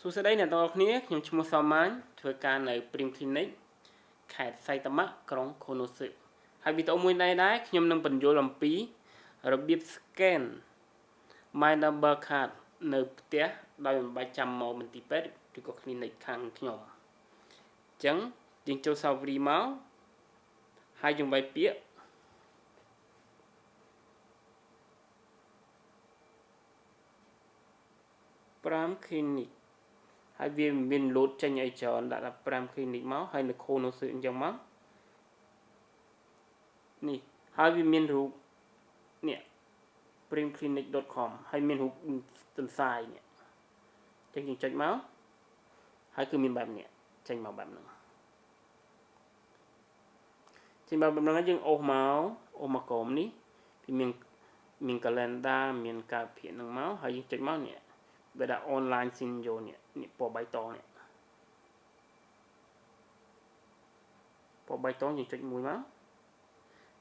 សួស្តីអ្នកទាំងអស់គ្នាខ្ញុំឈ្មោះសមម៉ាញធ្វើការនៅ Prim Clinic ខេត្តសៃតាម៉ាក្រុងខូណូសឹហើយវីដេអូមួយដែរខ្ញុំនឹងបញ្យល់អំពីរបៀប scan my number card នៅផ្ទះដោយមិនបាច់ចាំមកមន្ទីរពេទ្យឬក៏ clinic ខាងខ្ញុំអញ្ចឹងយើងចូល Safari មកហើយយើងវាយពាក្យ5 clinic ហើយវាមាន load ចេញអីច្រើនដាក់ថា5 clinic មកហើយនៅខូណូសឹអញ្ចឹងមកនេះហើយវាមានរូបនេះ primclinic.com ហើយមានរូបទន្សាយនេះអញ្ចឹងយើងចុចមកហើយគឺមានបែបនេះចេញមកបែបហ្នឹងចេញមកបែបហ្នឹងយើងអូសមកក្រុមនេះវាមាន calendar មានការភាគហ្នឹងមកហើយយើងចុចមកនេះវាដាក់ online scenario នេះពណ៌បៃតងនេះពណ៌បៃតងយើងចុចមួយមក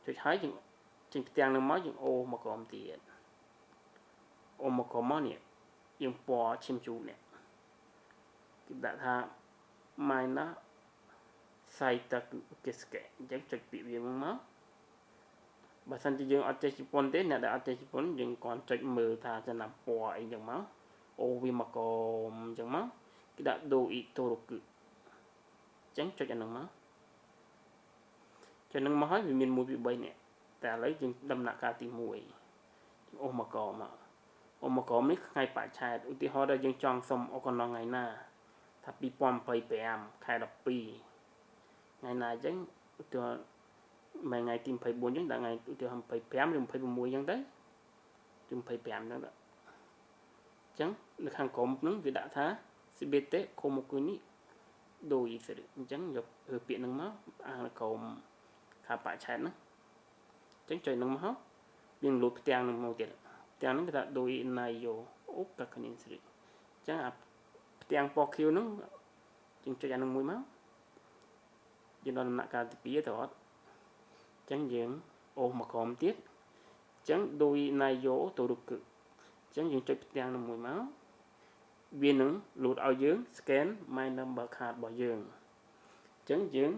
ចុចហើយយើងចេញផ្ទាំងនឹងមកយើងអូសមកក្រុមទៀតអូសមកក្រុមមកនេះយើងពណ៌ឈាមជូរនេះគេដាក់ថា minor site kiske អញ្ចឹងចុចពាក្យវាមកបើសិនជាយើងអត់ចេះជប៉ុនទេអ្នកដែលអត់ចេះជប៉ុនយើងគ្រាន់ចុចមើលថាចំណាំពណ៌អីចឹងមកអូវាមកកមអញ្ចឹងមកគេដាក់ do it toroku អញ្ចឹងចុចអាហ្នឹងមកចុចហ្នឹងមកហើយវាមាន1 2 3នេះតែឥឡូវយើងដំណាក់កាលទី1អូសមកកមអូសមកកមនេះថ្ងៃបច្ឆេទឧទាហរណ៍ថាយើងចង់សុំអកណងថ្ងៃណាថា2025ខែ12ថ្ងៃណាអញ្ចឹងឧទាហរណ៍មួយថ្ងៃទី24អញ្ចឹងដល់ថ្ងៃឧទាហរណ៍25ឬ26អញ្ចឹងទៅទី25អញ្ចឹងទៅអញ្ចឹងនៅខាងក្រោមហ្នឹងវាដាក់ថា Sibete Komokuni Doisuru អញ្ចឹងយកពាក្យហ្នឹងមកអានក្រោមខាងបច្ឆេទហ្នឹងអញ្ចឹងចុចហ្នឹងមកវាលូតផ្ទាំងហ្នឹងមកទៀតផ្ទាំងហ្នឹងគេថា Doi Nayo Okakunin Suru អញ្ចឹងអាផ្ទាំងពណ៌ខៀវហ្នឹងយើងចុចអាហ្នឹងមួយមកយើងដល់ដំណាក់កាលទី2ទៅអត់អញ្ចឹងយើងអូសមកក្រោមទៀតអញ្ចឹង Doi Nayo Toruku អញ្ចឹងយើងចុចផ្ទាំងហ្នឹងមួយមកវានឹងលូតឲ្យយើង scan my number card របស់យើងអញ្ចឹងយើង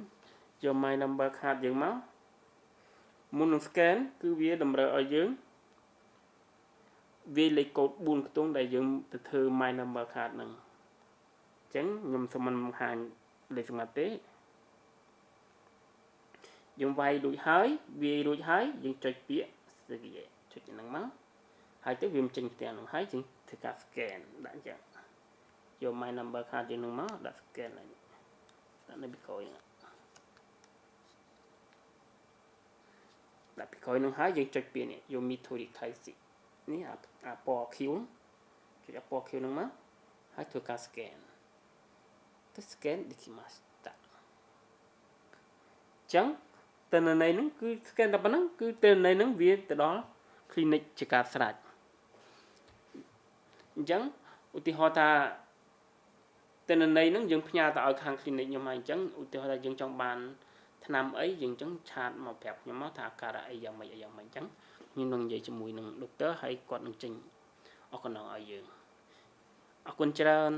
យក my number card យើងមកមុននឹង scan គឺវាតម្រូវឲ្យយើងវាលេខកូដ4ខ្ទង់ដែលយើងទៅធ្វើ my number card ហ្នឹងអញ្ចឹងខ្ញុំសូមមិនបង្ហាញលេខសម្ងាត់ទេយើងវាយរួចហើយយើងចុចពាក្យ save ចុចហ្នឹងមកហើយទៅវាចេញផ្ទាំងហ្នឹងហើយយើងធ្វើការ scan ដាក់អញ្ចឹងយក my number card យើងហ្នឹងមកដាក់ scan ឡើងដាក់នៅពីក្រោយដាក់ពីក្រោយហ្នឹងហើយយើងចុចពាក្យនេះយក Mitori Kaisi នេះអាពណ៌ Q ចុចអាពណ៌ Q ហ្នឹងមកហើយធ្វើការ scan ទៅ scan できましたចឹងទិន្នន័យហ្នឹងគឺ scan តែប៉ុណ្ណឹងគឺទិន្នន័យហ្នឹងវាទៅដល់ clinic ជាការស្រេចអញ្ចឹងឧទាហរណ៍ថាទិន្នន័យហ្នឹងយើងផ្ញើទៅឲ្យខាង clinic ខ្ញុំហើយអញ្ចឹងឧទាហរណ៍ថាយើងចង់បានថ្នាំអីយើងអញ្ចឹងឆាតមកប្រាប់ខ្ញុំមកថាអាការៈអីយ៉ាងម៉េចអញ្ចឹងខ្ញុំនឹងនិយាយជាមួយនឹង doctor ហើយគាត់នឹងចេញអរគុណឲ្យយើងអរគុណច្រើន